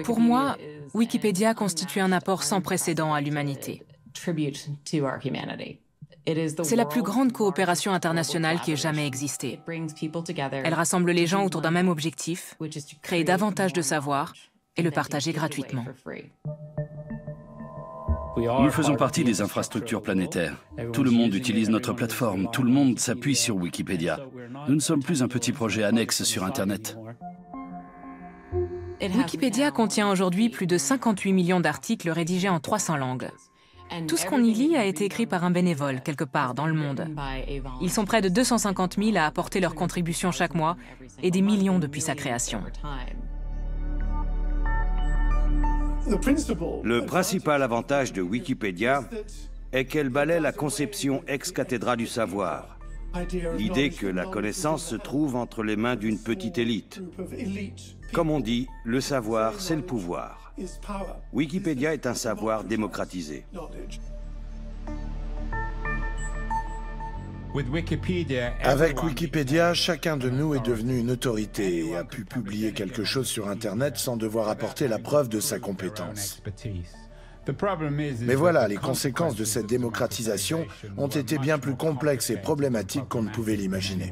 Pour moi, Wikipédia constitue un apport sans précédent à l'humanité. C'est la plus grande coopération internationale qui ait jamais existé. Elle rassemble les gens autour d'un même objectif, créer davantage de savoir et le partager gratuitement. Nous faisons partie des infrastructures planétaires. Tout le monde utilise notre plateforme, tout le monde s'appuie sur Wikipédia. Nous ne sommes plus un petit projet annexe sur Internet. Wikipédia contient aujourd'hui plus de 58 millions d'articles rédigés en 300 langues. Tout ce qu'on y lit a été écrit par un bénévole, quelque part dans le monde. Ils sont près de 250 000 à apporter leur contribution chaque mois, et des millions depuis sa création. Le principal avantage de Wikipédia est qu'elle balaie la conception ex cathedra du savoir. L'idée que la connaissance se trouve entre les mains d'une petite élite. Comme on dit, le savoir, c'est le pouvoir. Wikipédia est un savoir démocratisé. Avec Wikipédia, chacun de nous est devenu une autorité et a pu publier quelque chose sur Internet sans devoir apporter la preuve de sa compétence. Mais voilà, les conséquences de cette démocratisation ont été bien plus complexes et problématiques qu'on ne pouvait l'imaginer.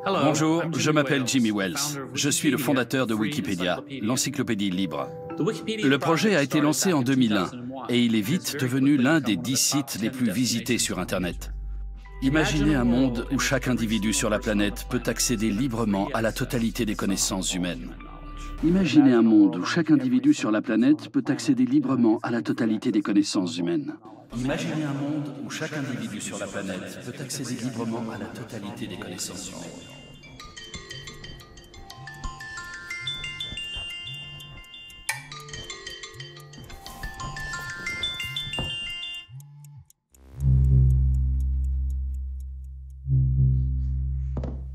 Bonjour, je m'appelle Jimmy Wales. Je suis le fondateur de Wikipédia, l'encyclopédie libre. Le projet a été lancé en 2001 et il est vite devenu l'un des 10 sites les plus visités sur Internet. Imaginez un monde où chaque individu sur la planète peut accéder librement à la totalité des connaissances humaines. Imaginez un monde où chaque individu sur la planète peut accéder librement à la totalité des connaissances humaines. Imaginez un monde où chaque individu sur la planète peut accéder librement à la totalité des connaissances humaines.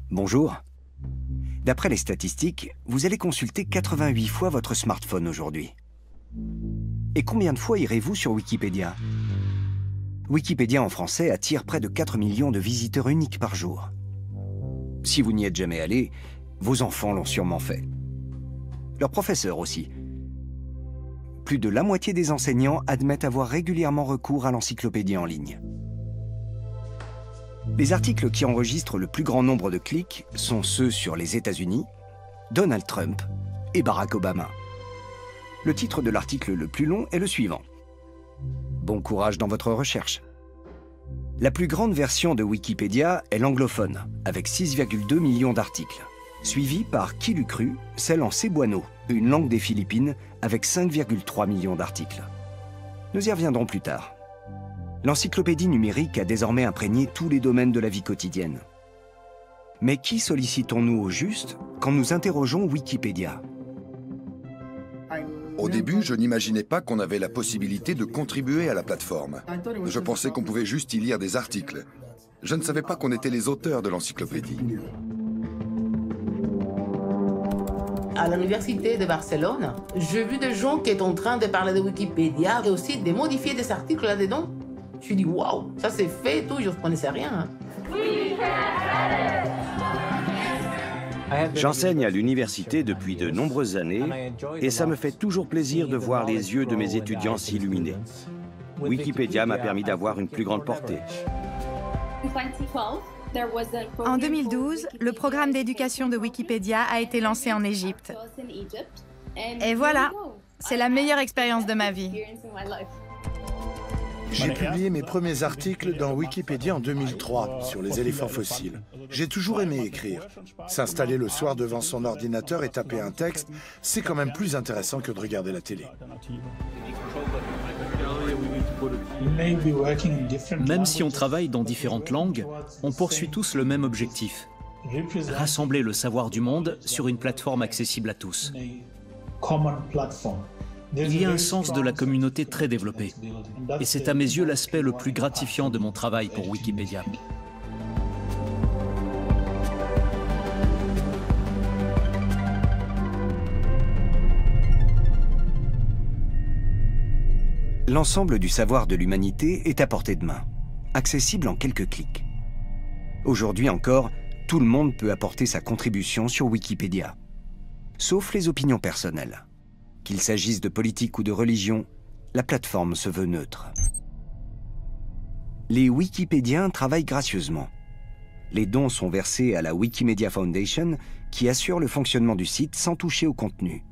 Bonjour. D'après les statistiques, vous allez consulter 88 fois votre smartphone aujourd'hui. Et combien de fois irez-vous sur Wikipédia? Wikipédia en français attire près de 4 millions de visiteurs uniques par jour. Si vous n'y êtes jamais allé, vos enfants l'ont sûrement fait. Leurs professeurs aussi. Plus de la moitié des enseignants admettent avoir régulièrement recours à l'encyclopédie en ligne. Les articles qui enregistrent le plus grand nombre de clics sont ceux sur les États-Unis, Donald Trump et Barack Obama. Le titre de l'article le plus long est le suivant. Bon courage dans votre recherche. La plus grande version de Wikipédia est l'anglophone, avec 6,2 millions d'articles, suivie par Qui l'eût cru, celle en cebuano, une langue des Philippines, avec 5,3 millions d'articles. Nous y reviendrons plus tard. L'encyclopédie numérique a désormais imprégné tous les domaines de la vie quotidienne. Mais qui sollicitons-nous au juste quand nous interrogeons Wikipédia? Au début, je n'imaginais pas qu'on avait la possibilité de contribuer à la plateforme. Je pensais qu'on pouvait juste y lire des articles. Je ne savais pas qu'on était les auteurs de l'encyclopédie. À l'université de Barcelone, j'ai vu des gens qui étaient en train de parler de Wikipédia et aussi de modifier des articles là-dedans. Je me suis dit, waouh, ça c'est fait et tout, je ne connaissais rien. J'enseigne à l'université depuis de nombreuses années et ça me fait toujours plaisir de voir les yeux de mes étudiants s'illuminer. Wikipédia m'a permis d'avoir une plus grande portée. En 2012, le programme d'éducation de Wikipédia a été lancé en Égypte. Et voilà, c'est la meilleure expérience de ma vie. J'ai publié mes premiers articles dans Wikipédia en 2003 sur les éléphants fossiles. J'ai toujours aimé écrire. S'installer le soir devant son ordinateur et taper un texte, c'est quand même plus intéressant que de regarder la télé. Même si on travaille dans différentes langues, on poursuit tous le même objectif. Rassembler le savoir du monde sur une plateforme accessible à tous. Il y a un sens de la communauté très développé. Et c'est à mes yeux l'aspect le plus gratifiant de mon travail pour Wikipédia. L'ensemble du savoir de l'humanité est à portée de main, accessible en quelques clics. Aujourd'hui encore, tout le monde peut apporter sa contribution sur Wikipédia, sauf les opinions personnelles. Qu'il s'agisse de politique ou de religion, la plateforme se veut neutre. Les Wikipédiens travaillent gracieusement. Les dons sont versés à la Wikimedia Foundation, qui assure le fonctionnement du site sans toucher au contenu.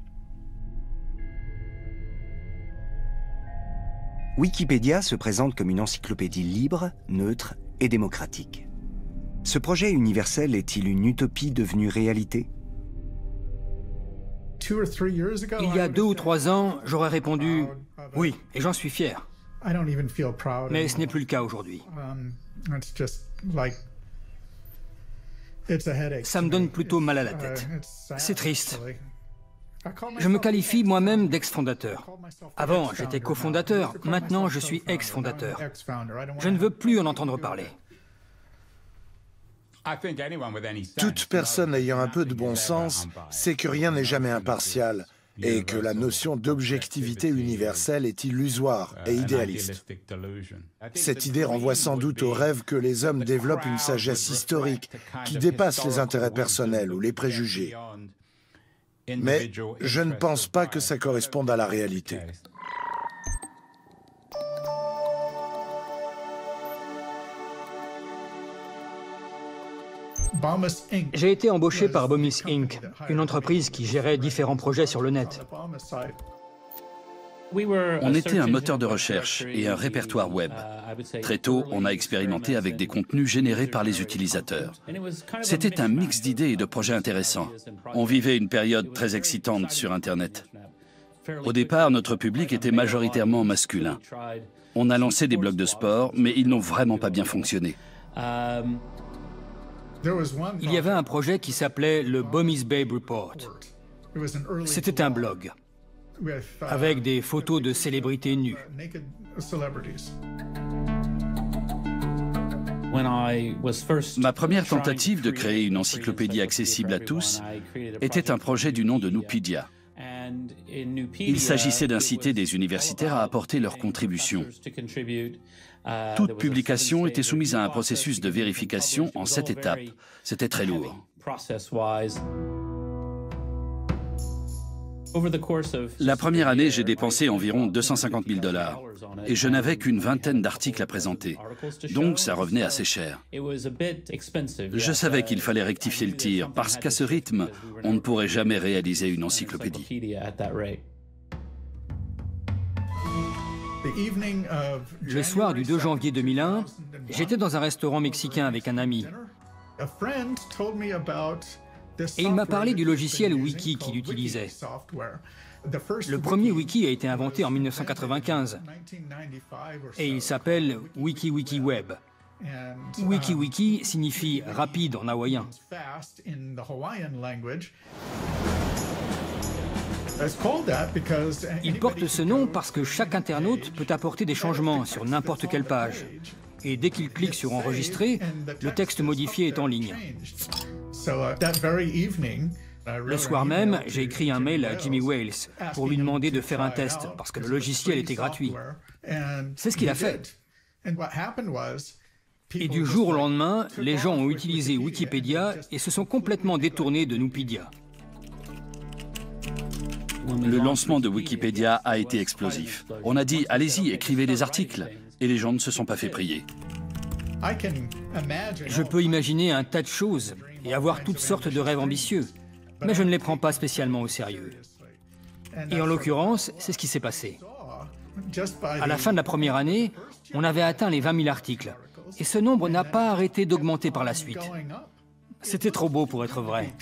Wikipédia se présente comme une encyclopédie libre, neutre et démocratique. Ce projet universel est-il une utopie devenue réalité? Il y a 2 ou 3 ans, j'aurais répondu « oui, et j'en suis fier ». Mais ce n'est plus le cas aujourd'hui. Ça me donne plutôt mal à la tête. C'est triste. Je me qualifie moi-même d'ex-fondateur. Avant, j'étais cofondateur. Maintenant, je suis ex-fondateur. Je ne veux plus en entendre parler. Toute personne ayant un peu de bon sens sait que rien n'est jamais impartial et que la notion d'objectivité universelle est illusoire et idéaliste. Cette idée renvoie sans doute au rêve que les hommes développent une sagesse historique qui dépasse les intérêts personnels ou les préjugés. Mais je ne pense pas que ça corresponde à la réalité. J'ai été embauché par Bomis Inc., une entreprise qui gérait différents projets sur le net. On était un moteur de recherche et un répertoire web. Très tôt, on a expérimenté avec des contenus générés par les utilisateurs. C'était un mix d'idées et de projets intéressants. On vivait une période très excitante sur Internet. Au départ, notre public était majoritairement masculin. On a lancé des blogs de sport, mais ils n'ont vraiment pas bien fonctionné. Il y avait un projet qui s'appelait le Bomis Babe Report. C'était un blog avec des photos de célébrités nues. Ma première tentative de créer une encyclopédie accessible à tous était un projet du nom de Nupedia. Il s'agissait d'inciter des universitaires à apporter leurs contributions. Toute publication était soumise à un processus de vérification en 7 étapes. C'était très lourd. La première année, j'ai dépensé environ 250 000 $ et je n'avais qu'une vingtaine d'articles à présenter. Donc ça revenait assez cher. Je savais qu'il fallait rectifier le tir parce qu'à ce rythme, on ne pourrait jamais réaliser une encyclopédie. Le soir du 2 janvier 2001, j'étais dans un restaurant mexicain avec un ami. Et il m'a parlé du logiciel Wiki qu'il utilisait. Le premier Wiki a été inventé en 1995 et il s'appelle WikiWikiWeb. WikiWiki signifie rapide en hawaïen. Il porte ce nom parce que chaque internaute peut apporter des changements sur n'importe quelle page. Et dès qu'il clique sur Enregistrer, le texte modifié est en ligne. Le soir même, j'ai écrit un mail à Jimmy Wales pour lui demander de faire un test parce que le logiciel était gratuit. C'est ce qu'il a fait. Et du jour au lendemain, les gens ont utilisé Wikipédia et se sont complètement détournés de Nupedia. Le lancement de Wikipédia a été explosif. On a dit « allez-y, écrivez des articles » et les gens ne se sont pas fait prier. Je peux imaginer un tas de choses et avoir toutes sortes de rêves ambitieux, mais je ne les prends pas spécialement au sérieux. Et en l'occurrence, c'est ce qui s'est passé. À la fin de la première année, on avait atteint les 20 000 articles, et ce nombre n'a pas arrêté d'augmenter par la suite. C'était trop beau pour être vrai.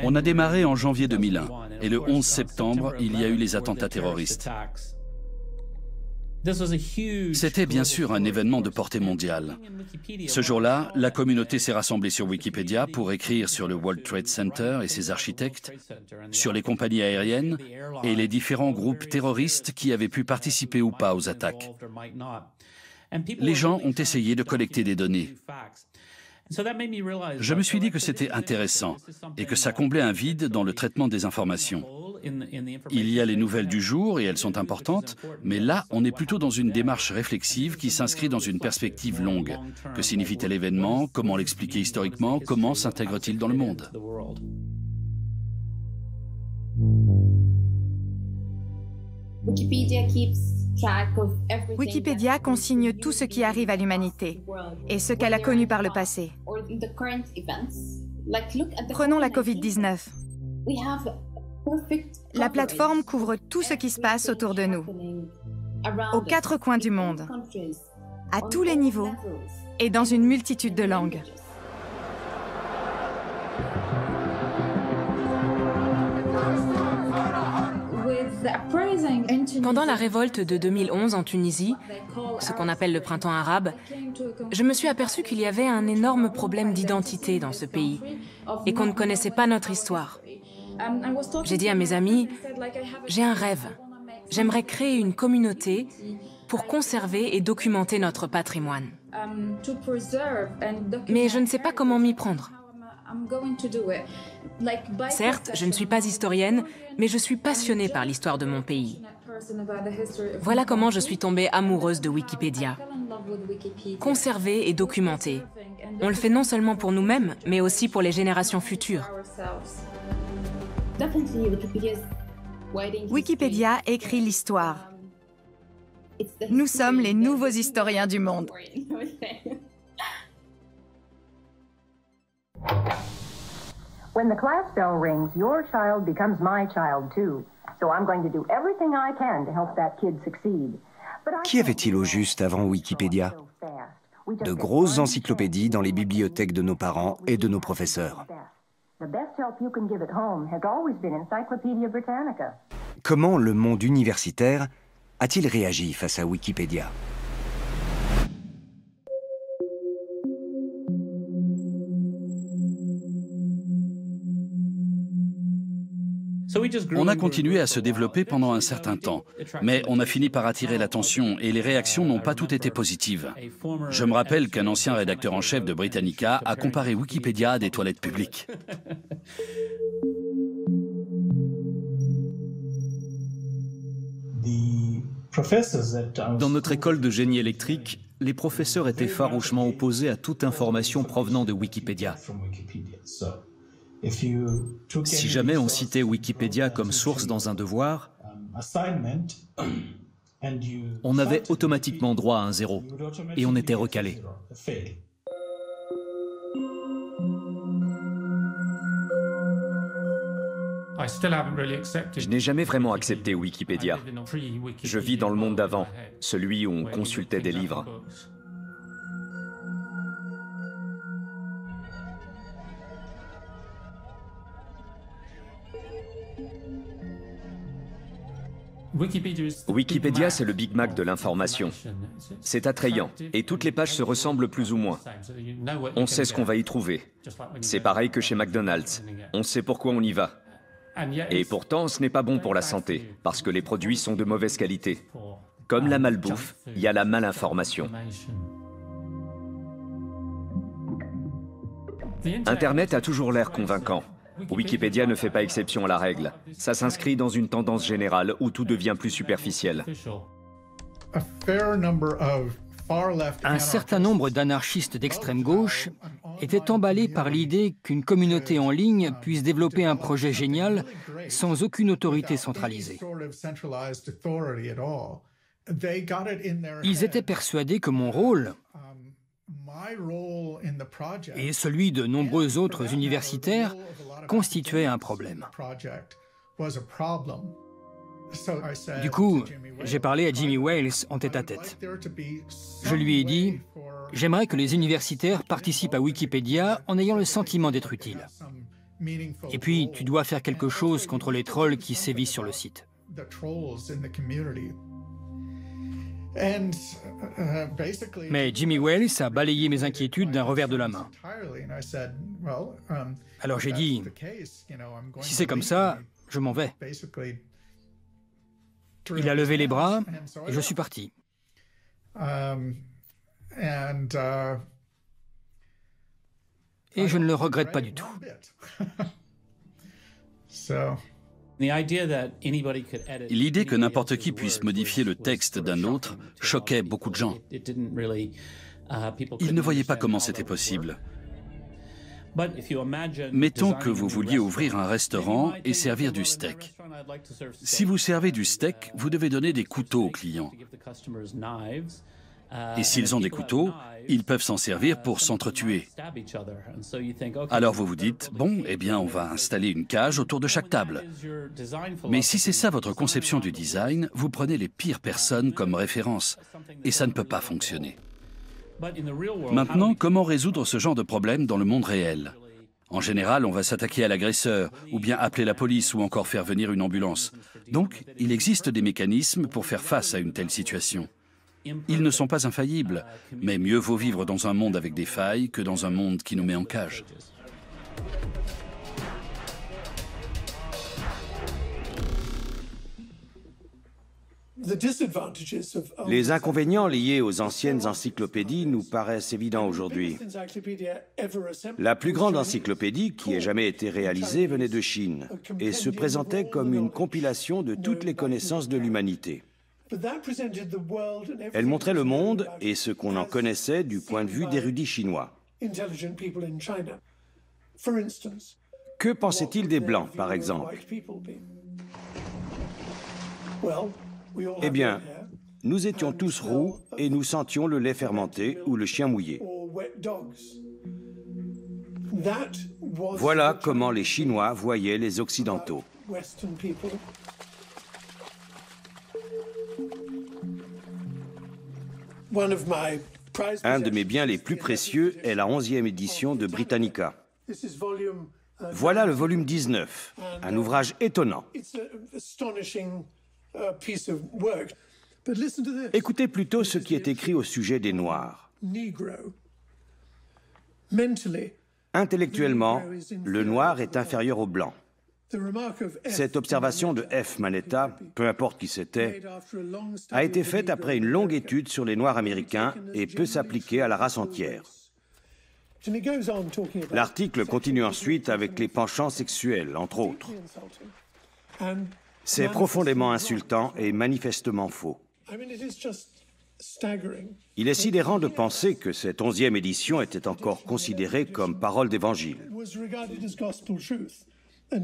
On a démarré en janvier 2001 et le 11 septembre, il y a eu les attentats terroristes. C'était bien sûr un événement de portée mondiale. Ce jour-là, la communauté s'est rassemblée sur Wikipédia pour écrire sur le World Trade Center et ses architectes, sur les compagnies aériennes et les différents groupes terroristes qui avaient pu participer ou pas aux attaques. Les gens ont essayé de collecter des données. Je me suis dit que c'était intéressant et que ça comblait un vide dans le traitement des informations. Il y a les nouvelles du jour et elles sont importantes, mais là, on est plutôt dans une démarche réflexive qui s'inscrit dans une perspective longue. Que signifie tel événement? Comment l'expliquer historiquement? Comment s'intègre-t-il dans le monde? Wikipédia consigne tout ce qui arrive à l'humanité et ce qu'elle a connu par le passé. Prenons la Covid-19. La plateforme couvre tout ce qui se passe autour de nous, aux 4 coins du monde, à tous les niveaux et dans une multitude de langues. Pendant la révolte de 2011 en Tunisie, ce qu'on appelle le printemps arabe, je me suis aperçue qu'il y avait un énorme problème d'identité dans ce pays et qu'on ne connaissait pas notre histoire. J'ai dit à mes amis, j'ai un rêve. J'aimerais créer une communauté pour conserver et documenter notre patrimoine. Mais je ne sais pas comment m'y prendre. Certes, je ne suis pas historienne, mais je suis passionnée par l'histoire de mon pays. Voilà comment je suis tombée amoureuse de Wikipédia. Conserver et documenter. On le fait non seulement pour nous-mêmes, mais aussi pour les générations futures. Wikipédia écrit l'histoire. Nous sommes les nouveaux historiens du monde. When the class bell rings, your child becomes my child too. So I'm going to do everything I can to help that kid succeed. Qu'y avait-il au juste avant Wikipédia? De grosses encyclopédies dans les bibliothèques de nos parents et de nos professeurs. Comment le monde universitaire a-t-il réagi face à Wikipédia? On a continué à se développer pendant un certain temps, mais on a fini par attirer l'attention et les réactions n'ont pas toutes été positives. Je me rappelle qu'un ancien rédacteur en chef de Britannica a comparé Wikipédia à des toilettes publiques. Dans notre école de génie électrique, les professeurs étaient farouchement opposés à toute information provenant de Wikipédia. Si jamais on citait Wikipédia comme source dans un devoir, on avait automatiquement droit à un 0 et on était recalé. Je n'ai jamais vraiment accepté Wikipédia. Je vis dans le monde d'avant, celui où on consultait des livres. Wikipédia, c'est le Big Mac de l'information. C'est attrayant, et toutes les pages se ressemblent plus ou moins. On sait ce qu'on va y trouver. C'est pareil que chez McDonald's. On sait pourquoi on y va. Et pourtant, ce n'est pas bon pour la santé, parce que les produits sont de mauvaise qualité. Comme la malbouffe, il y a la malinformation. Internet a toujours l'air convaincant. Wikipédia ne fait pas exception à la règle. Ça s'inscrit dans une tendance générale où tout devient plus superficiel. Un certain nombre d'anarchistes d'extrême gauche étaient emballés par l'idée qu'une communauté en ligne puisse développer un projet génial sans aucune autorité centralisée. Ils étaient persuadés que mon rôle et celui de nombreux autres universitaires constituait un problème. Du coup, j'ai parlé à Jimmy Wales en tête-à-tête. Je lui ai dit, j'aimerais que les universitaires participent à Wikipédia en ayant le sentiment d'être utiles. Et puis, tu dois faire quelque chose contre les trolls qui sévissent sur le site. Mais Jimmy Wales a balayé mes inquiétudes d'un revers de la main. Alors j'ai dit, si c'est comme ça, je m'en vais. Il a levé les bras et je suis parti. Et je ne le regrette pas du tout. L'idée que n'importe qui puisse modifier le texte d'un autre choquait beaucoup de gens. Ils ne voyaient pas comment c'était possible. Mettons que vous vouliez ouvrir un restaurant et servir du steak. Si vous servez du steak, vous devez donner des couteaux aux clients. Et s'ils ont des couteaux, ils peuvent s'en servir pour s'entretuer. Alors vous vous dites, bon, eh bien on va installer une cage autour de chaque table. Mais si c'est ça votre conception du design, vous prenez les pires personnes comme référence. Et ça ne peut pas fonctionner. Maintenant, comment résoudre ce genre de problème dans le monde réel? En général, on va s'attaquer à l'agresseur, ou bien appeler la police, ou encore faire venir une ambulance. Donc, il existe des mécanismes pour faire face à une telle situation. Ils ne sont pas infaillibles, mais mieux vaut vivre dans un monde avec des failles que dans un monde qui nous met en cage. Les inconvénients liés aux anciennes encyclopédies nous paraissent évidents aujourd'hui. La plus grande encyclopédie qui ait jamais été réalisée venait de Chine et se présentait comme une compilation de toutes les connaissances de l'humanité. Elle montrait le monde et ce qu'on en connaissait du point de vue d'érudits chinois. Que pensait-il des Blancs, par exemple? Eh bien, nous étions tous roux et nous sentions le lait fermenté ou le chien mouillé. Voilà comment les Chinois voyaient les Occidentaux. Un de mes biens les plus précieux est la 11e édition de Britannica. Voilà le volume 19, un ouvrage étonnant. Écoutez plutôt ce qui est écrit au sujet des Noirs. Intellectuellement, le Noir est inférieur au Blanc. Cette observation de F. Manetta, peu importe qui c'était, a été faite après une longue étude sur les Noirs américains et peut s'appliquer à la race entière. L'article continue ensuite avec les penchants sexuels, entre autres. C'est profondément insultant et manifestement faux. Il est sidérant de penser que cette 11e édition était encore considérée comme parole d'évangile.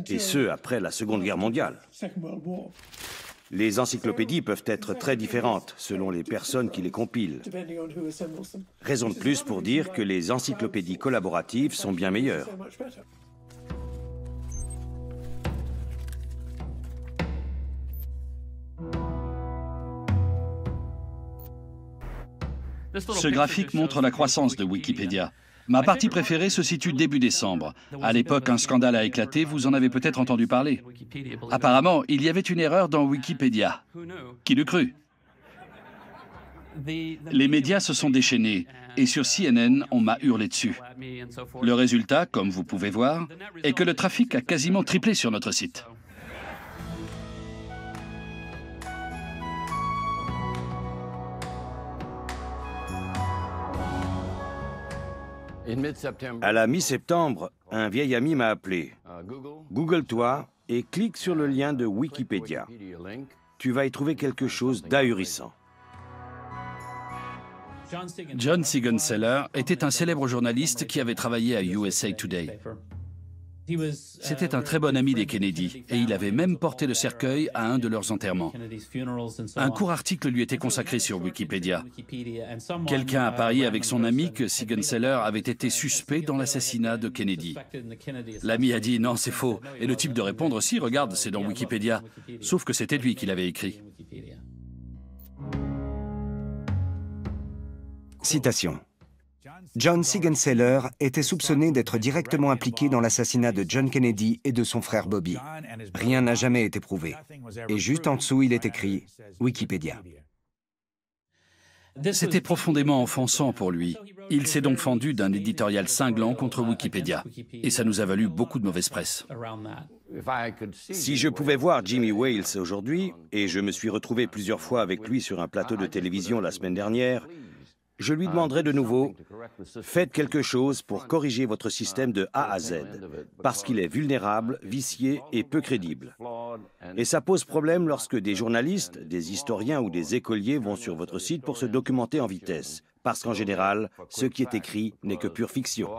Et ce, après la Seconde Guerre mondiale. Les encyclopédies peuvent être très différentes selon les personnes qui les compilent. Raison de plus pour dire que les encyclopédies collaboratives sont bien meilleures. Ce graphique montre la croissance de Wikipédia. Ma partie préférée se situe début décembre. À l'époque, un scandale a éclaté, vous en avez peut-être entendu parler. Apparemment, il y avait une erreur dans Wikipédia. Qui l'eût cru? Les médias se sont déchaînés et sur CNN, on m'a hurlé dessus. Le résultat, comme vous pouvez voir, est que le trafic a quasiment triplé sur notre site. À la mi-septembre, un vieil ami m'a appelé. Google-toi et clique sur le lien de Wikipédia. Tu vas y trouver quelque chose d'ahurissant. John Siegenthaler était un célèbre journaliste qui avait travaillé à USA Today. C'était un très bon ami des Kennedy et il avait même porté le cercueil à un de leurs enterrements. Un court article lui était consacré sur Wikipédia. Quelqu'un a parié avec son ami que Siegenthaler avait été suspect dans l'assassinat de Kennedy. L'ami a dit non, c'est faux. Et le type de répondre si, regarde, c'est dans Wikipédia. Sauf que c'était lui qui l'avait écrit. Citation. John Siegenthaler était soupçonné d'être directement impliqué dans l'assassinat de John Kennedy et de son frère Bobby. Rien n'a jamais été prouvé. Et juste en dessous, il est écrit Wikipédia. C'était profondément offensant pour lui. Il s'est donc fendu d'un éditorial cinglant contre Wikipédia. Et ça nous a valu beaucoup de mauvaise presse. Si je pouvais voir Jimmy Wales aujourd'hui, et je me suis retrouvé plusieurs fois avec lui sur un plateau de télévision la semaine dernière, je lui demanderais de nouveau, faites quelque chose pour corriger votre système de A à Z, parce qu'il est vulnérable, vicié et peu crédible. Et ça pose problème lorsque des journalistes, des historiens ou des écoliers vont sur votre site pour se documenter en vitesse, parce qu'en général, ce qui est écrit n'est que pure fiction.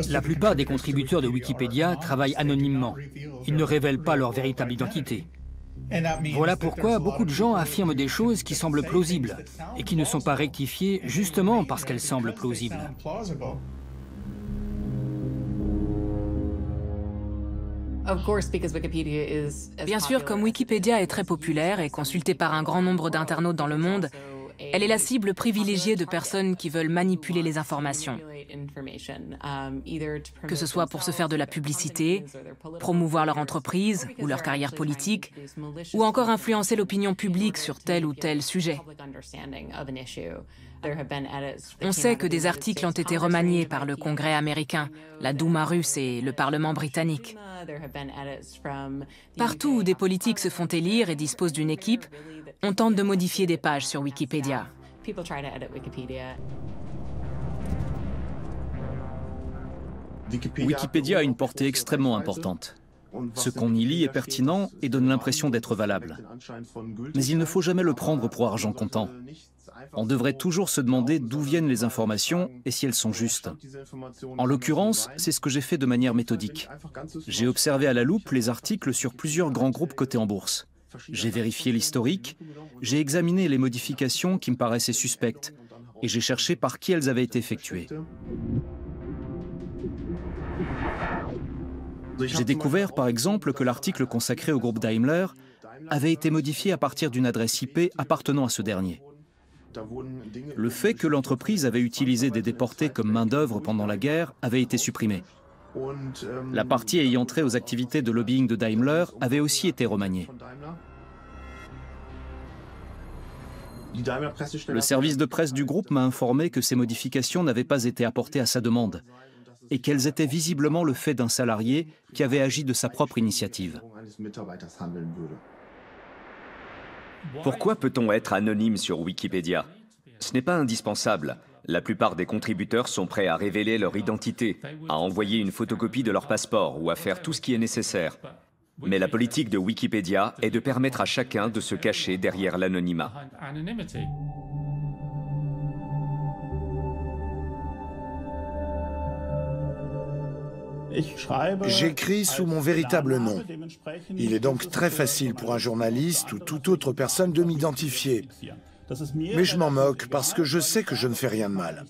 La plupart des contributeurs de Wikipédia travaillent anonymement. Ils ne révèlent pas leur véritable identité. Voilà pourquoi beaucoup de gens affirment des choses qui semblent plausibles et qui ne sont pas rectifiées justement parce qu'elles semblent plausibles. Bien sûr, comme Wikipédia est très populaire et consultée par un grand nombre d'internautes dans le monde, elle est la cible privilégiée de personnes qui veulent manipuler les informations, que ce soit pour se faire de la publicité, promouvoir leur entreprise ou leur carrière politique, ou encore influencer l'opinion publique sur tel ou tel sujet. On sait que des articles ont été remaniés par le Congrès américain, la Douma russe et le Parlement britannique. Partout où des politiques se font élire et disposent d'une équipe, on tente de modifier des pages sur Wikipédia. Wikipédia a une portée extrêmement importante. Ce qu'on y lit est pertinent et donne l'impression d'être valable. Mais il ne faut jamais le prendre pour argent comptant. On devrait toujours se demander d'où viennent les informations et si elles sont justes. En l'occurrence, c'est ce que j'ai fait de manière méthodique. J'ai observé à la loupe les articles sur plusieurs grands groupes cotés en bourse. J'ai vérifié l'historique, j'ai examiné les modifications qui me paraissaient suspectes et j'ai cherché par qui elles avaient été effectuées. J'ai découvert par exemple que l'article consacré au groupe Daimler avait été modifié à partir d'une adresse IP appartenant à ce dernier. Le fait que l'entreprise avait utilisé des déportés comme main-d'œuvre pendant la guerre avait été supprimé. La partie ayant trait aux activités de lobbying de Daimler avait aussi été remaniée. Le service de presse du groupe m'a informé que ces modifications n'avaient pas été apportées à sa demande et qu'elles étaient visiblement le fait d'un salarié qui avait agi de sa propre initiative. Pourquoi peut-on être anonyme sur Wikipédia? Ce n'est pas indispensable. La plupart des contributeurs sont prêts à révéler leur identité, à envoyer une photocopie de leur passeport ou à faire tout ce qui est nécessaire. Mais la politique de Wikipédia est de permettre à chacun de se cacher derrière l'anonymat. J'écris sous mon véritable nom. Il est donc très facile pour un journaliste ou toute autre personne de m'identifier. Mais je m'en moque parce que je sais que je ne fais rien de mal.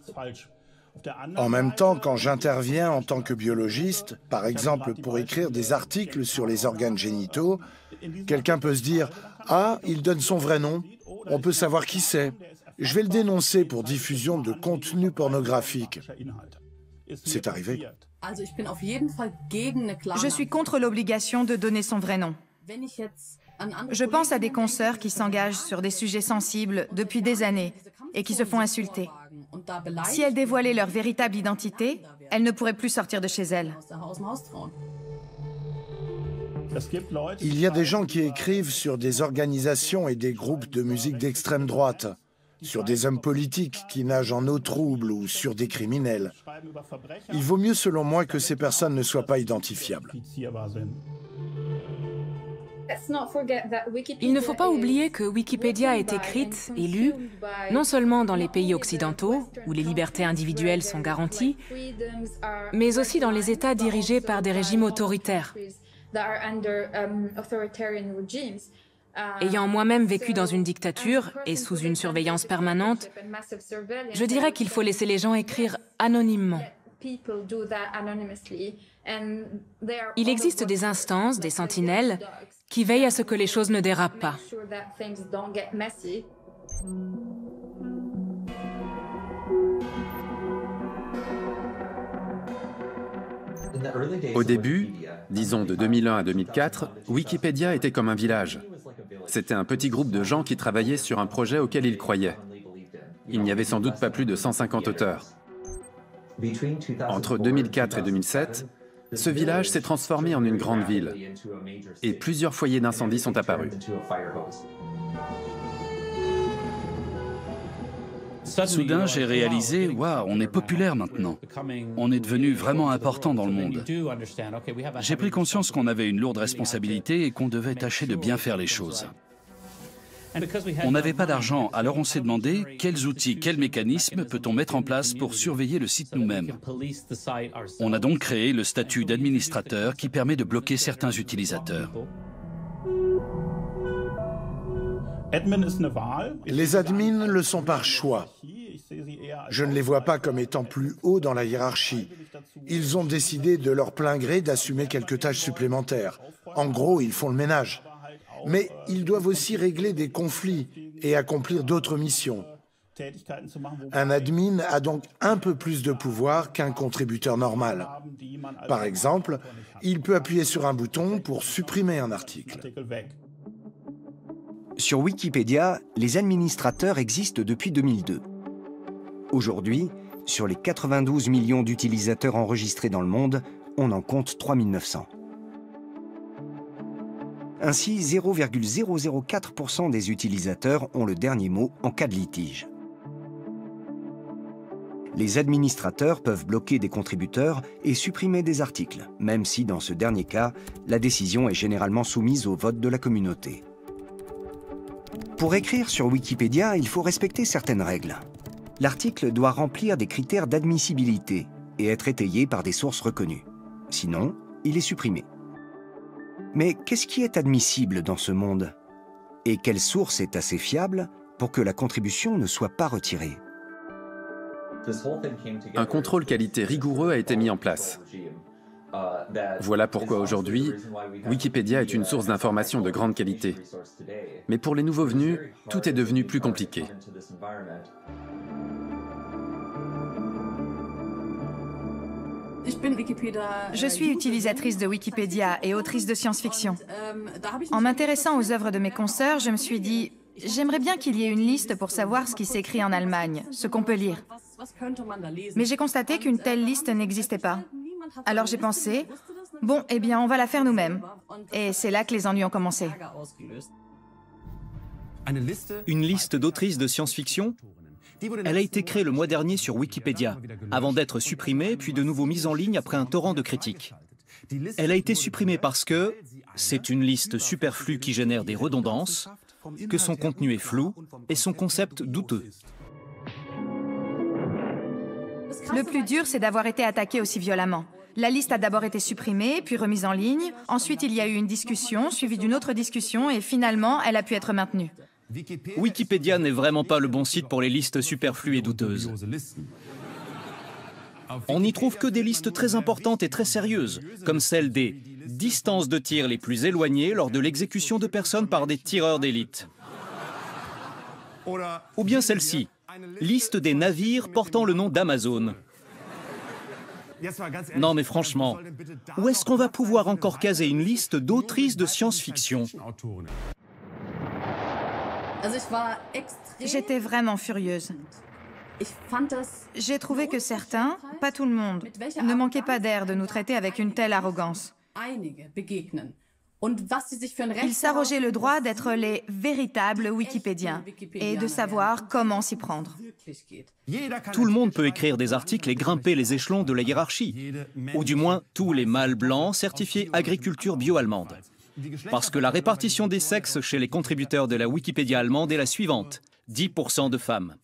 En même temps, quand j'interviens en tant que biologiste, par exemple pour écrire des articles sur les organes génitaux, quelqu'un peut se dire « Ah, il donne son vrai nom, on peut savoir qui c'est. Je vais le dénoncer pour diffusion de contenu pornographique. » C'est arrivé. Je suis contre l'obligation de donner son vrai nom. Je pense à des consoeurs qui s'engagent sur des sujets sensibles depuis des années et qui se font insulter. Si elles dévoilaient leur véritable identité, elles ne pourraient plus sortir de chez elles. Il y a des gens qui écrivent sur des organisations et des groupes de musique d'extrême droite, sur des hommes politiques qui nagent en eau trouble ou sur des criminels. Il vaut mieux, selon moi, que ces personnes ne soient pas identifiables. Il ne faut pas oublier que Wikipédia est écrite et lue non seulement dans les pays occidentaux, où les libertés individuelles sont garanties, mais aussi dans les États dirigés par des régimes autoritaires. Ayant moi-même vécu dans une dictature et sous une surveillance permanente, je dirais qu'il faut laisser les gens écrire anonymement. Il existe des instances, des sentinelles, qui veillent à ce que les choses ne dérapent pas. Au début, disons de 2001 à 2004, Wikipédia était comme un village. C'était un petit groupe de gens qui travaillaient sur un projet auquel ils croyaient. Il n'y avait sans doute pas plus de 150 auteurs. Entre 2004 et 2007, ce village s'est transformé en une grande ville et plusieurs foyers d'incendie sont apparus. Soudain, j'ai réalisé, waouh, on est populaire maintenant. On est devenu vraiment important dans le monde. J'ai pris conscience qu'on avait une lourde responsabilité et qu'on devait tâcher de bien faire les choses. On n'avait pas d'argent, alors on s'est demandé quels outils, quels mécanismes peut-on mettre en place pour surveiller le site nous-mêmes. On a donc créé le statut d'administrateur qui permet de bloquer certains utilisateurs. Les admins le sont par choix. Je ne les vois pas comme étant plus hauts dans la hiérarchie. Ils ont décidé de leur plein gré d'assumer quelques tâches supplémentaires. En gros, ils font le ménage. Mais ils doivent aussi régler des conflits et accomplir d'autres missions. Un admin a donc un peu plus de pouvoir qu'un contributeur normal. Par exemple, il peut appuyer sur un bouton pour supprimer un article. Sur Wikipédia, les administrateurs existent depuis 2002. Aujourd'hui, sur les 92 millions d'utilisateurs enregistrés dans le monde, on en compte 3900. Ainsi, 0,004% des utilisateurs ont le dernier mot en cas de litige. Les administrateurs peuvent bloquer des contributeurs et supprimer des articles, même si dans ce dernier cas, la décision est généralement soumise au vote de la communauté. Pour écrire sur Wikipédia, il faut respecter certaines règles. L'article doit remplir des critères d'admissibilité et être étayé par des sources reconnues. Sinon, il est supprimé. Mais qu'est-ce qui est admissible dans ce monde? Et quelle source est assez fiable pour que la contribution ne soit pas retirée? Un contrôle qualité rigoureux a été mis en place. Voilà pourquoi aujourd'hui, Wikipédia est une source d'information de grande qualité. Mais pour les nouveaux venus, tout est devenu plus compliqué. Je suis utilisatrice de Wikipédia et autrice de science-fiction. En m'intéressant aux œuvres de mes consoeurs, je me suis dit, j'aimerais bien qu'il y ait une liste pour savoir ce qui s'écrit en Allemagne, ce qu'on peut lire. Mais j'ai constaté qu'une telle liste n'existait pas. Alors j'ai pensé, bon, eh bien, on va la faire nous-mêmes. Et c'est là que les ennuis ont commencé. Une liste d'autrices de science-fiction? Elle a été créée le mois dernier sur Wikipédia, avant d'être supprimée, puis de nouveau mise en ligne après un torrent de critiques. Elle a été supprimée parce que c'est une liste superflue qui génère des redondances, que son contenu est flou et son concept douteux. Le plus dur, c'est d'avoir été attaqué aussi violemment. La liste a d'abord été supprimée, puis remise en ligne. Ensuite, il y a eu une discussion, suivie d'une autre discussion, et finalement, elle a pu être maintenue. Wikipédia n'est vraiment pas le bon site pour les listes superflues et douteuses. On n'y trouve que des listes très importantes et très sérieuses, comme celle des distances de tir les plus éloignées lors de l'exécution de personnes par des tireurs d'élite. Ou bien celle-ci, liste des navires portant le nom d'Amazon. Non mais franchement, où est-ce qu'on va pouvoir encore caser une liste d'autrices de science-fiction? J'étais vraiment furieuse. J'ai trouvé que certains, pas tout le monde, ne manquaient pas d'air de nous traiter avec une telle arrogance. Ils s'arrogeaient le droit d'être les véritables Wikipédiens et de savoir comment s'y prendre. Tout le monde peut écrire des articles et grimper les échelons de la hiérarchie, ou du moins tous les mâles blancs certifiés agriculture bio-allemande. Parce que la répartition des sexes chez les contributeurs de la Wikipédia allemande est la suivante, 10% de femmes.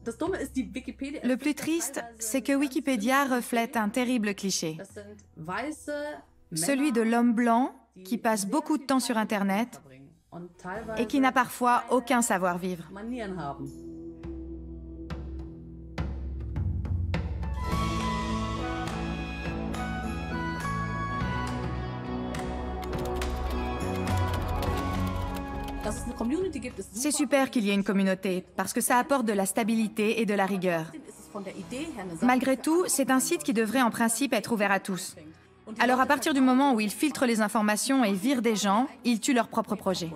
Le plus triste, c'est que Wikipédia reflète un terrible cliché. Celui de l'homme blanc qui passe beaucoup de temps sur Internet et qui n'a parfois aucun savoir-vivre. C'est super qu'il y ait une communauté, parce que ça apporte de la stabilité et de la rigueur. Malgré tout, c'est un site qui devrait en principe être ouvert à tous. Alors à partir du moment où ils filtrent les informations et virent des gens, ils tuent leur propre projet.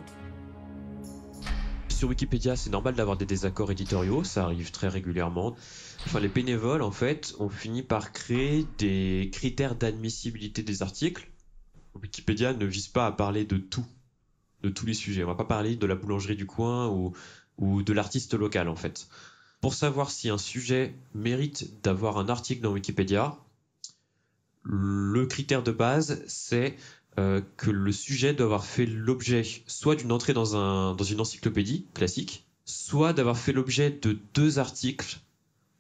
Sur Wikipédia, c'est normal d'avoir des désaccords éditoriaux, ça arrive très régulièrement. Enfin, les bénévoles, en fait, ont fini par créer des critères d'admissibilité des articles. Wikipédia ne vise pas à parler de tout, de tous les sujets. On va pas parler de la boulangerie du coin ou de l'artiste local, en fait. Pour savoir si un sujet mérite d'avoir un article dans Wikipédia, le critère de base, c'est que le sujet doit avoir fait l'objet soit d'une entrée dans une encyclopédie classique, soit d'avoir fait l'objet de 2 articles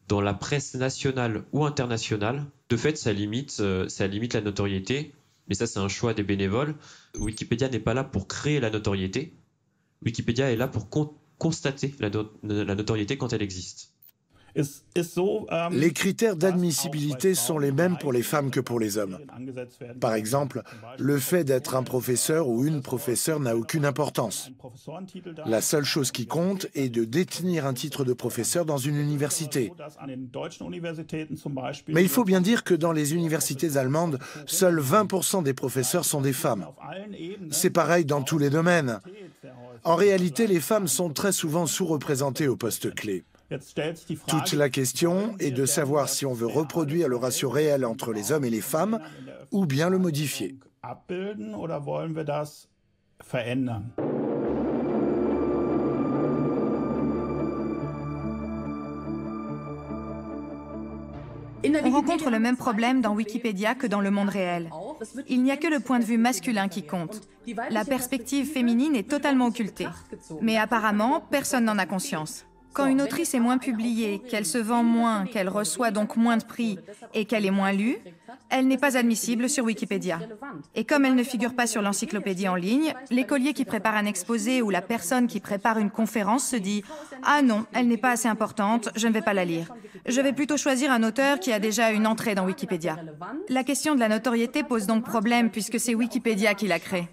dans la presse nationale ou internationale. De fait, ça limite la notoriété, mais ça c'est un choix des bénévoles. Wikipédia n'est pas là pour créer la notoriété. Wikipédia est là pour constater la notoriété quand elle existe. Les critères d'admissibilité sont les mêmes pour les femmes que pour les hommes. Par exemple, le fait d'être un professeur ou une professeure n'a aucune importance. La seule chose qui compte est de détenir un titre de professeur dans une université. Mais il faut bien dire que dans les universités allemandes, seuls 20% des professeurs sont des femmes. C'est pareil dans tous les domaines. En réalité, les femmes sont très souvent sous-représentées aux postes clés. Toute la question est de savoir si on veut reproduire le ratio réel entre les hommes et les femmes ou bien le modifier. On rencontre le même problème dans Wikipédia que dans le monde réel. Il n'y a que le point de vue masculin qui compte. La perspective féminine est totalement occultée. Mais apparemment, personne n'en a conscience. Quand une autrice est moins publiée, qu'elle se vend moins, qu'elle reçoit donc moins de prix et qu'elle est moins lue, elle n'est pas admissible sur Wikipédia. Et comme elle ne figure pas sur l'encyclopédie en ligne, l'écolier qui prépare un exposé ou la personne qui prépare une conférence se dit « Ah non, elle n'est pas assez importante, je ne vais pas la lire. Je vais plutôt choisir un auteur qui a déjà une entrée dans Wikipédia. » La question de la notoriété pose donc problème puisque c'est Wikipédia qui l'a créée.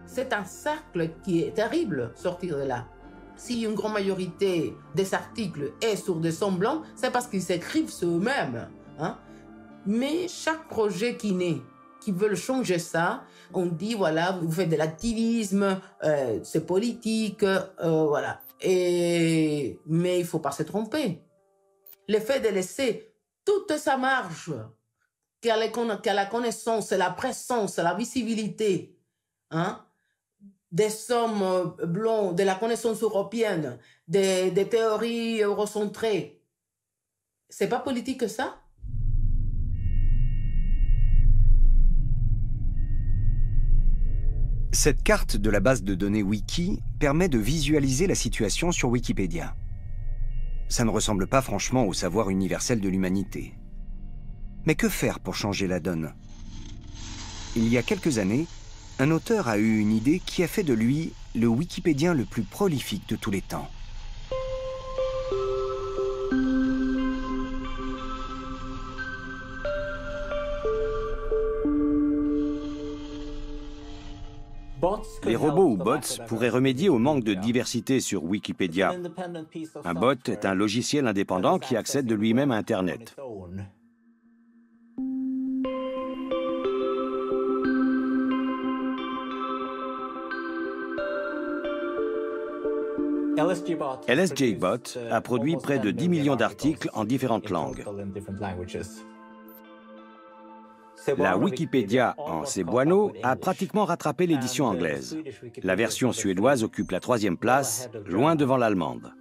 C'est un cercle qui est terrible, sortir de là. Si une grande majorité des articles est sur des semblants, c'est parce qu'ils s'écrivent sur eux-mêmes. Hein? Mais chaque projet qui naît, qui veut changer ça, on dit, voilà, vous faites de l'activisme, c'est politique, voilà. Mais il ne faut pas se tromper. Le fait de laisser toute sa marge, qu'à la connaissance, la présence, la visibilité, hein? Des sommes blondes, de la connaissance européenne, des théories eurocentrées. C'est pas politique que ça? Cette carte de la base de données Wiki permet de visualiser la situation sur Wikipédia. Ça ne ressemble pas franchement au savoir universel de l'humanité. Mais que faire pour changer la donne? Il y a quelques années, un auteur a eu une idée qui a fait de lui le wikipédien le plus prolifique de tous les temps. Les robots ou bots pourraient remédier au manque de diversité sur Wikipédia. Un bot est un logiciel indépendant qui accède de lui-même à Internet. LSJBot a produit près de 10 millions d'articles en différentes langues. La Wikipédia en cebuano a pratiquement rattrapé l'édition anglaise. La version suédoise occupe la 3e place, loin devant l'allemande.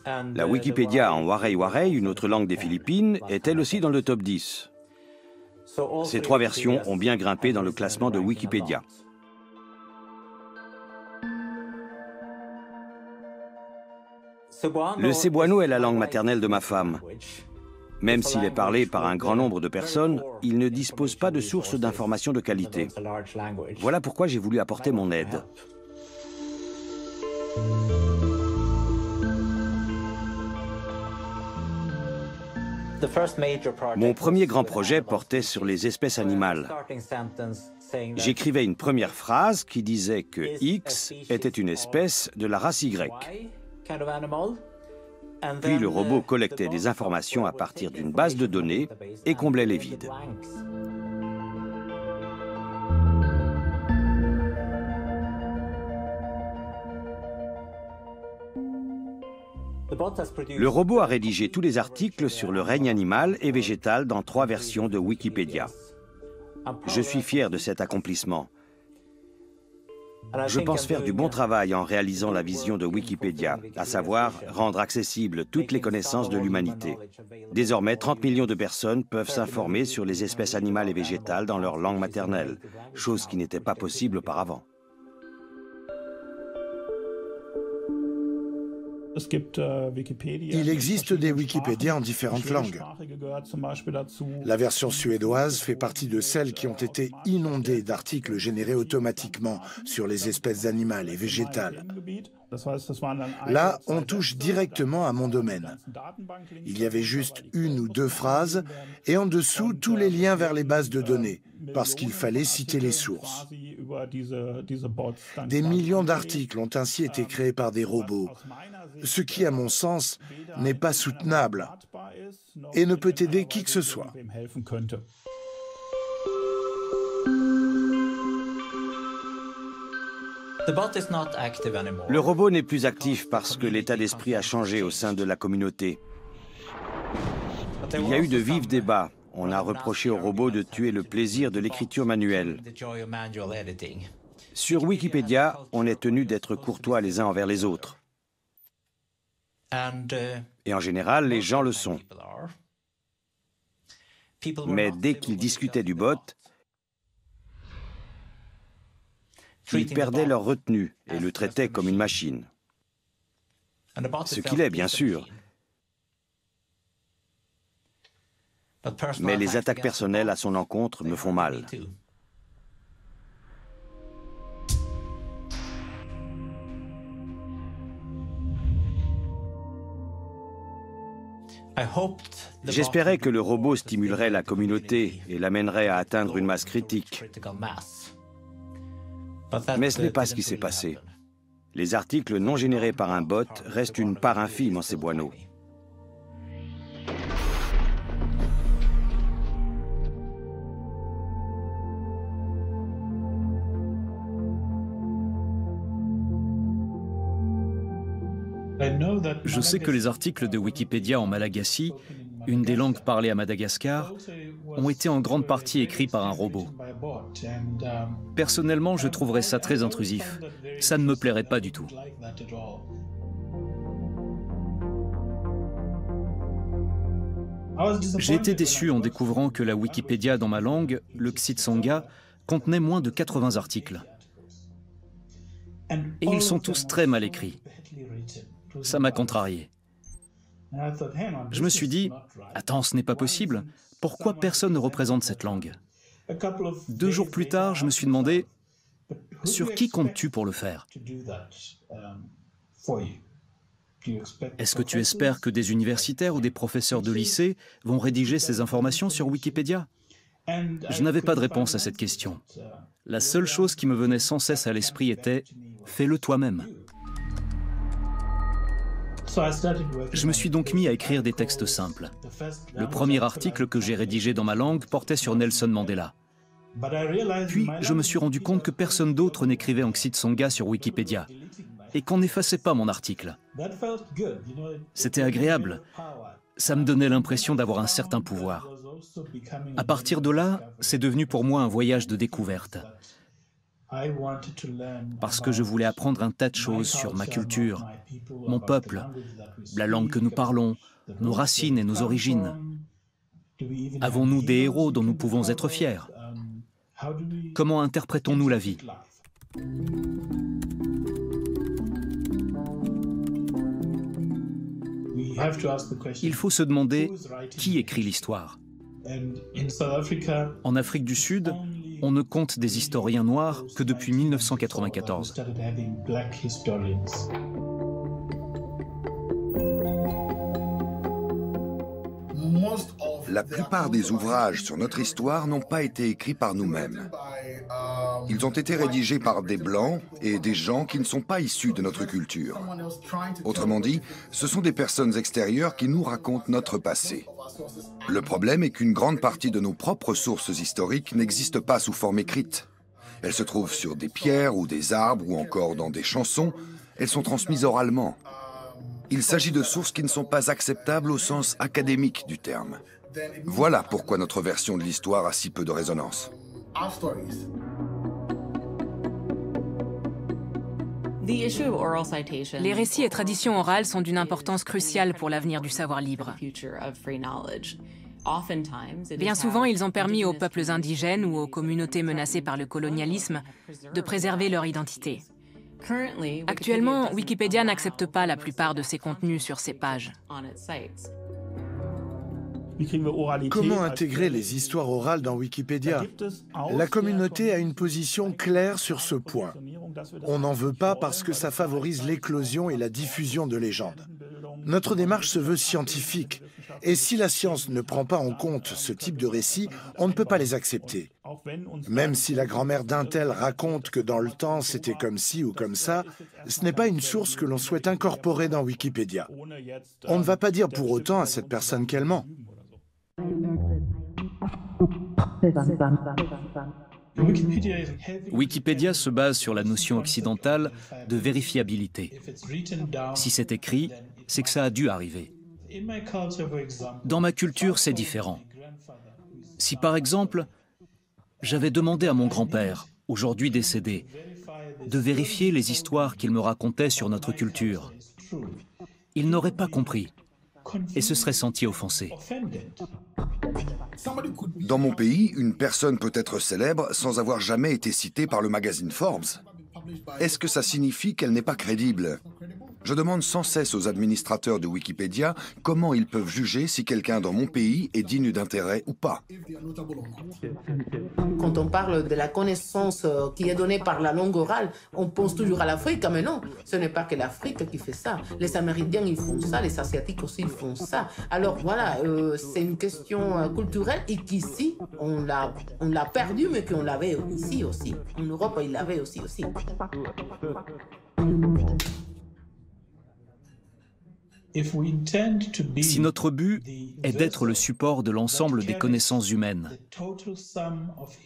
La Wikipédia en waray-waray, une autre langue des Philippines, est elle aussi dans le top 10. Ces 3 versions ont bien grimpé dans le classement de Wikipédia. Le cebuano est la langue maternelle de ma femme. Même s'il est parlé par un grand nombre de personnes, il ne dispose pas de sources d'informations de qualité. Voilà pourquoi j'ai voulu apporter mon aide. Mon premier grand projet portait sur les espèces animales. J'écrivais une première phrase qui disait que X était une espèce de la race Y. Puis le robot collectait des informations à partir d'une base de données et comblait les vides. Le robot a rédigé tous les articles sur le règne animal et végétal dans 3 versions de Wikipédia. Je suis fier de cet accomplissement. Je pense faire du bon travail en réalisant la vision de Wikipédia, à savoir rendre accessibles toutes les connaissances de l'humanité. Désormais, 30 millions de personnes peuvent s'informer sur les espèces animales et végétales dans leur langue maternelle, chose qui n'était pas possible auparavant. Il existe des Wikipédias en différentes langues. La version suédoise fait partie de celles qui ont été inondées d'articles générés automatiquement sur les espèces animales et végétales. Là, on touche directement à mon domaine. Il y avait juste 1 ou 2 phrases et en dessous tous les liens vers les bases de données, parce qu'il fallait citer les sources. Des millions d'articles ont ainsi été créés par des robots, ce qui, à mon sens, n'est pas soutenable et ne peut aider qui que ce soit. Le robot n'est plus actif parce que l'état d'esprit a changé au sein de la communauté. Il y a eu de vifs débats. On a reproché au robot de tuer le plaisir de l'écriture manuelle. Sur Wikipédia, on est tenu d'être courtois les uns envers les autres. Et en général, les gens le sont. Mais dès qu'ils discutaient du bot, ils perdaient leur retenue et le traitaient comme une machine. Ce qu'il est, bien sûr. Mais les attaques personnelles à son encontre me font mal. J'espérais que le robot stimulerait la communauté et l'amènerait à atteindre une masse critique. Mais ce n'est pas ce qui s'est passé. Les articles non générés par un bot restent une part infime en ces boineaux. Je sais que les articles de Wikipédia en malagasy, une des langues parlées à Madagascar, ont été en grande partie écrits par un robot. Personnellement, je trouverais ça très intrusif. Ça ne me plairait pas du tout. J'ai été déçu en découvrant que la Wikipédia dans ma langue, le Xitsonga, contenait moins de 80 articles. Et ils sont tous très mal écrits. Ça m'a contrarié. Je me suis dit, attends, ce n'est pas possible. Pourquoi personne ne représente cette langue? 2 jours plus tard, je me suis demandé, sur qui comptes-tu pour le faire? Est-ce que tu espères que des universitaires ou des professeurs de lycée vont rédiger ces informations sur Wikipédia? Je n'avais pas de réponse à cette question. La seule chose qui me venait sans cesse à l'esprit était « fais-le toi-même ». Je me suis donc mis à écrire des textes simples. Le premier article que j'ai rédigé dans ma langue portait sur Nelson Mandela. Puis, je me suis rendu compte que personne d'autre n'écrivait en Xitsonga sur Wikipédia et qu'on n'effaçait pas mon article. C'était agréable. Ça me donnait l'impression d'avoir un certain pouvoir. À partir de là, c'est devenu pour moi un voyage de découverte. Parce que je voulais apprendre un tas de choses sur ma culture, mon peuple, la langue que nous parlons, nos racines et nos origines. Avons-nous des héros dont nous pouvons être fiers? Comment interprétons-nous la vie? Il faut se demander qui écrit l'histoire. En Afrique du Sud, on ne compte des historiens noirs que depuis 1994. La plupart des ouvrages sur notre histoire n'ont pas été écrits par nous-mêmes. Ils ont été rédigés par des Blancs et des gens qui ne sont pas issus de notre culture. Autrement dit, ce sont des personnes extérieures qui nous racontent notre passé. Le problème est qu'une grande partie de nos propres sources historiques n'existent pas sous forme écrite. Elles se trouvent sur des pierres ou des arbres ou encore dans des chansons. Elles sont transmises oralement. Il s'agit de sources qui ne sont pas acceptables au sens académique du terme. Voilà pourquoi notre version de l'histoire a si peu de résonance. Les récits et traditions orales sont d'une importance cruciale pour l'avenir du savoir libre. Bien souvent, ils ont permis aux peuples indigènes ou aux communautés menacées par le colonialisme de préserver leur identité. Actuellement, Wikipédia n'accepte pas la plupart de ses contenus sur ses pages. Comment intégrer les histoires orales dans Wikipédia? La communauté a une position claire sur ce point. On n'en veut pas parce que ça favorise l'éclosion et la diffusion de légendes. Notre démarche se veut scientifique. Et si la science ne prend pas en compte ce type de récits, on ne peut pas les accepter. Même si la grand-mère d'un tel raconte que dans le temps c'était comme ci ou comme ça, ce n'est pas une source que l'on souhaite incorporer dans Wikipédia. On ne va pas dire pour autant à cette personne qu'elle ment. Wikipédia se base sur la notion occidentale de vérifiabilité. Si c'est écrit, c'est que ça a dû arriver. Dans ma culture, c'est différent. Si par exemple, j'avais demandé à mon grand-père, aujourd'hui décédé, de vérifier les histoires qu'il me racontait sur notre culture, il n'aurait pas compris et se serait senti offensé. Dans mon pays, une personne peut être célèbre sans avoir jamais été citée par le magazine Forbes. Est-ce que ça signifie qu'elle n'est pas crédible? Je demande sans cesse aux administrateurs de Wikipédia comment ils peuvent juger si quelqu'un dans mon pays est digne d'intérêt ou pas. Quand on parle de la connaissance qui est donnée par la langue orale, on pense toujours à l'Afrique, mais non, ce n'est pas que l'Afrique qui fait ça. Les Amérindiens, ils font ça, les Asiatiques aussi, ils font ça. Alors voilà, c'est une question culturelle et qu'ici, on l'a perdu, mais qu'on l'avait ici aussi. En Europe, ils l'avaient aussi. Si notre but est d'être le support de l'ensemble des connaissances humaines,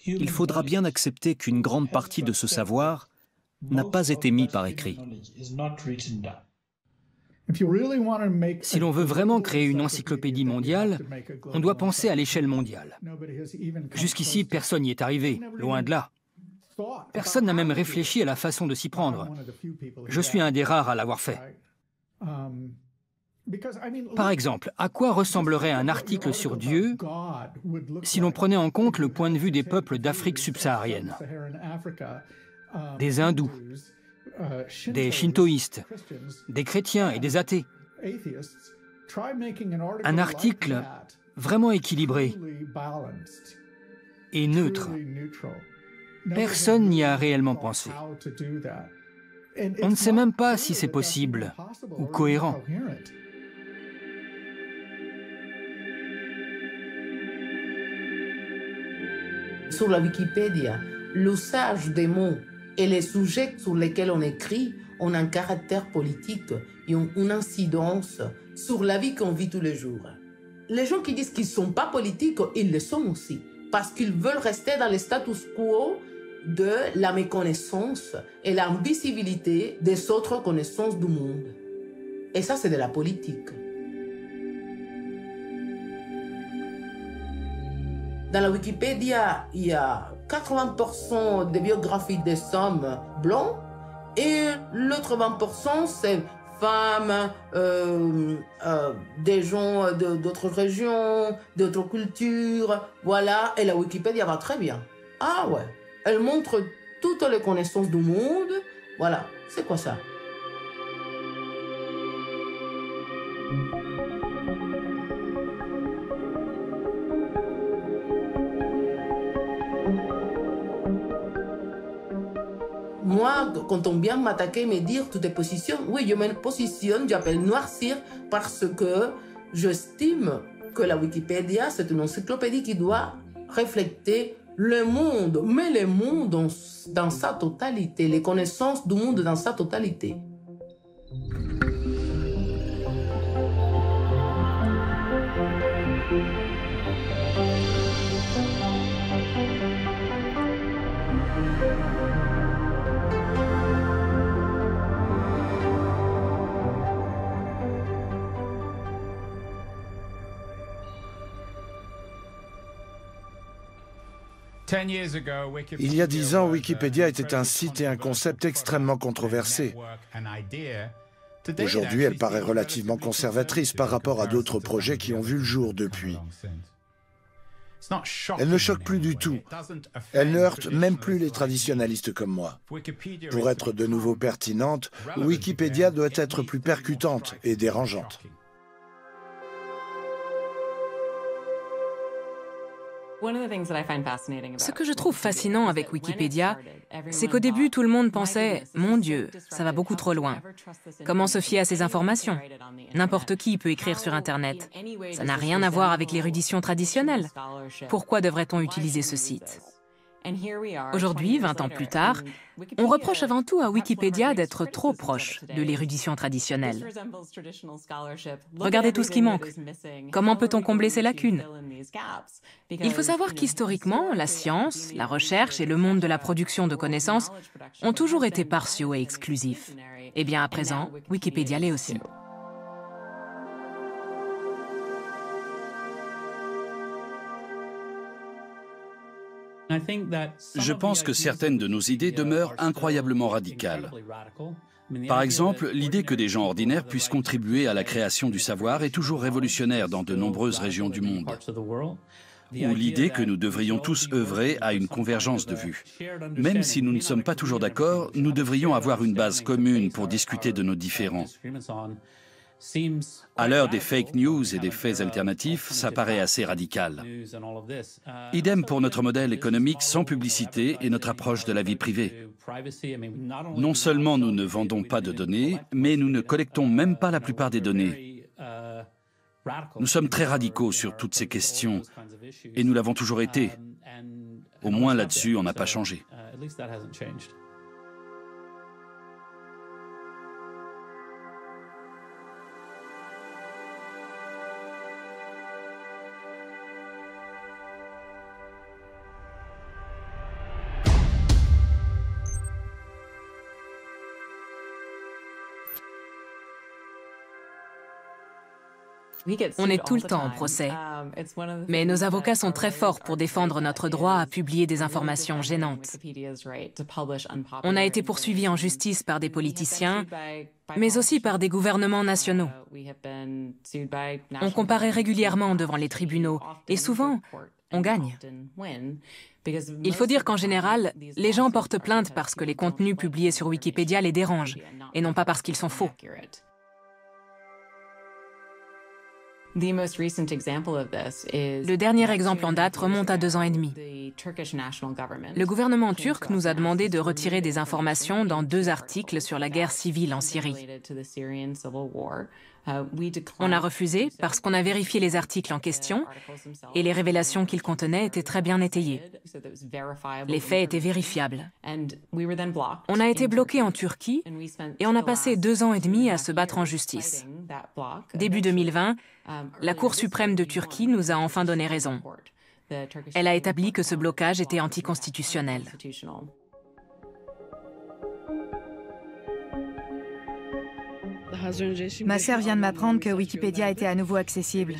il faudra bien accepter qu'une grande partie de ce savoir n'a pas été mis par écrit. Si l'on veut vraiment créer une encyclopédie mondiale, on doit penser à l'échelle mondiale. Jusqu'ici, personne n'y est arrivé, loin de là. Personne n'a même réfléchi à la façon de s'y prendre. Je suis un des rares à l'avoir fait. Par exemple, à quoi ressemblerait un article sur Dieu si l'on prenait en compte le point de vue des peuples d'Afrique subsaharienne, des hindous, des shintoïstes, des chrétiens et des athées? Un article vraiment équilibré et neutre. Personne n'y a réellement pensé. On ne sait même pas si c'est possible ou cohérent. Sur la Wikipédia, l'usage des mots et les sujets sur lesquels on écrit ont un caractère politique et ont une incidence sur la vie qu'on vit tous les jours. Les gens qui disent qu'ils ne sont pas politiques, ils le sont aussi, parce qu'ils veulent rester dans le status quo de la méconnaissance et l'invisibilité des autres connaissances du monde. Et ça, c'est de la politique. Dans la Wikipédia, il y a 80% des biographies des hommes blancs et l'autre 20%, c'est femmes, des gens d'autres régions, d'autres cultures, voilà. Et la Wikipédia va très bien. Ah ouais, elle montre toutes les connaissances du monde, voilà. C'est quoi ça? Moi, quand on vient m'attaquer, me dire tu te positionnes, oui, je me positionne, j'appelle noircir parce que j'estime que la Wikipédia, c'est une encyclopédie qui doit refléter le monde, mais le monde dans sa totalité, les connaissances du monde dans sa totalité. Il y a 10 ans, Wikipédia était un site et un concept extrêmement controversé. Aujourd'hui, elle paraît relativement conservatrice par rapport à d'autres projets qui ont vu le jour depuis. Elle ne choque plus du tout. Elle ne heurte même plus les traditionalistes comme moi. Pour être de nouveau pertinente, Wikipédia doit être plus percutante et dérangeante. Ce que je trouve fascinant avec Wikipédia, c'est qu'au début, tout le monde pensait « Mon Dieu, ça va beaucoup trop loin. Comment se fier à ces informations? N'importe qui peut écrire sur Internet. Ça n'a rien à voir avec l'érudition traditionnelle. Pourquoi devrait-on utiliser ce site ?» Aujourd'hui, 20 ans plus tard, on reproche avant tout à Wikipédia d'être trop proche de l'érudition traditionnelle. Regardez tout ce qui manque. Comment peut-on combler ces lacunes? Il faut savoir qu'historiquement, la science, la recherche et le monde de la production de connaissances ont toujours été partiaux et exclusifs. Eh bien, à présent, Wikipédia l'est aussi. Je pense que certaines de nos idées demeurent incroyablement radicales. Par exemple, l'idée que des gens ordinaires puissent contribuer à la création du savoir est toujours révolutionnaire dans de nombreuses régions du monde. Ou l'idée que nous devrions tous œuvrer à une convergence de vues. Même si nous ne sommes pas toujours d'accord, nous devrions avoir une base commune pour discuter de nos différends. À l'heure des fake news et des faits alternatifs, ça paraît assez radical. Idem pour notre modèle économique sans publicité et notre approche de la vie privée. Non seulement nous ne vendons pas de données, mais nous ne collectons même pas la plupart des données. Nous sommes très radicaux sur toutes ces questions, et nous l'avons toujours été. Au moins là-dessus, on n'a pas changé. On est tout le temps en procès. Mais nos avocats sont très forts pour défendre notre droit à publier des informations gênantes. On a été poursuivis en justice par des politiciens, mais aussi par des gouvernements nationaux. On comparaît régulièrement devant les tribunaux, et souvent, on gagne. Il faut dire qu'en général, les gens portent plainte parce que les contenus publiés sur Wikipédia les dérangent, et non pas parce qu'ils sont faux. Le dernier exemple en date remonte à 2 ans et demi. Le gouvernement turc nous a demandé de retirer des informations dans 2 articles sur la guerre civile en Syrie. On a refusé parce qu'on a vérifié les articles en question et les révélations qu'ils contenaient étaient très bien étayées. Les faits étaient vérifiables. On a été bloqués en Turquie et on a passé 2 ans et demi à se battre en justice. Début 2020, la Cour suprême de Turquie nous a enfin donné raison. Elle a établi que ce blocage était anticonstitutionnel. Ma sœur vient de m'apprendre que Wikipédia était à nouveau accessible.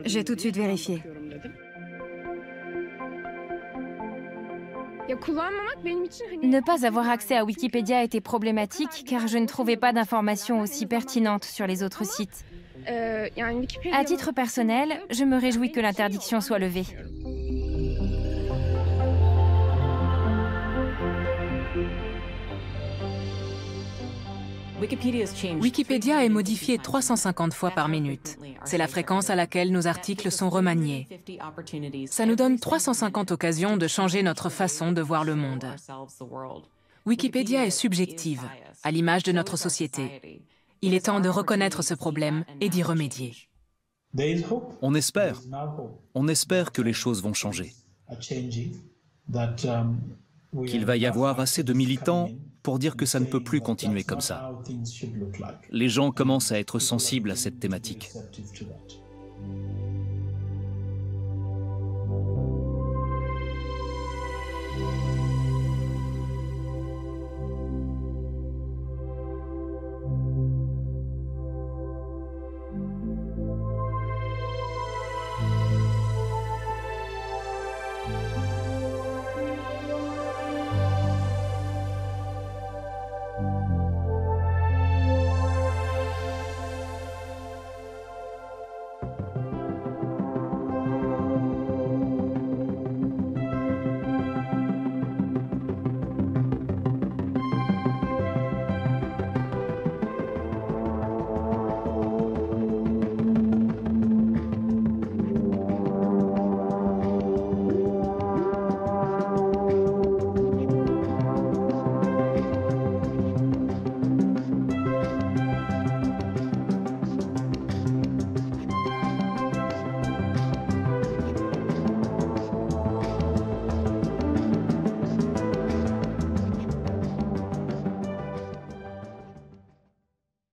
J'ai tout de suite vérifié. Ne pas avoir accès à Wikipédia était problématique car je ne trouvais pas d'informations aussi pertinentes sur les autres sites. À titre personnel, je me réjouis que l'interdiction soit levée. Wikipédia est modifié 350 fois par minute. C'est la fréquence à laquelle nos articles sont remaniés. Ça nous donne 350 occasions de changer notre façon de voir le monde. Wikipédia est subjective, à l'image de notre société. Il est temps de reconnaître ce problème et d'y remédier. On espère que les choses vont changer. Qu'il va y avoir assez de militants pour dire que ça ne peut plus continuer comme ça. Les gens commencent à être sensibles à cette thématique.